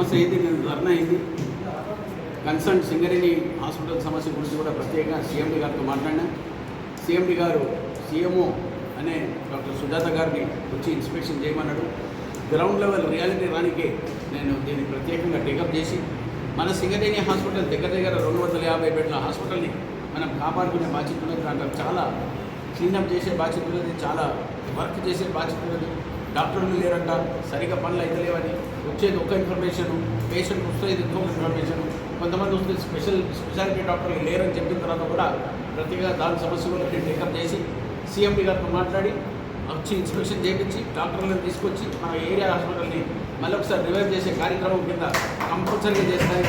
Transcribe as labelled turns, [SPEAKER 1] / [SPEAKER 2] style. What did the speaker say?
[SPEAKER 1] సమస్య అయింది, నేను ధర్నా అయింది. కన్సర్న్ సింగరేణి హాస్పిటల్ సమస్య గురించి కూడా ప్రత్యేకంగా సీఎండీ గారితో మాట్లాడినా. సీఎండీ గారు సీఎంఓ అనే డాక్టర్ సుజాత గారిని వచ్చి ఇన్స్పెక్షన్ చేయమన్నాడు. గ్రౌండ్ లెవెల్ రియాలిటీ రానికే నేను దీన్ని ప్రత్యేకంగా టేకప్ చేసి మన సింగరేణి హాస్పిటల్ దగ్గర 250 బెడ్ల హాస్పిటల్ని మనం కాపాడుకునే బాధ్యత ఉన్నది. దాంట్లో చాలా క్లీనప్ చేసే బాధ్యత ఉన్నది, చాలా వర్క్ చేసే బాధ్యత ఉన్నది. డాక్టర్లు లేరంట, సరిగ్గా పనులు అయితే లేవని, వచ్చేది ఒక్క ఇన్ఫర్మేషను, పేషెంట్ వస్తుంది ఇంకొక ఇన్ఫర్మేషను, కొంతమంది వస్తే స్పెషాలిటీ డాక్టర్లు లేరని చెప్పిన తర్వాత కూడా ప్రతిగా దాని సమస్య కూడా నేను టేకప్ చేసి సీఎండీ గారితో మాట్లాడి వచ్చి ఇన్స్పెక్షన్ చేయించి డాక్టర్లను తీసుకొచ్చి మన ఏరియా హాస్పిటల్ని మళ్ళీ ఒకసారి రివైవ్ చేసే కార్యక్రమం కింద కంపల్సరీగా చేస్తానని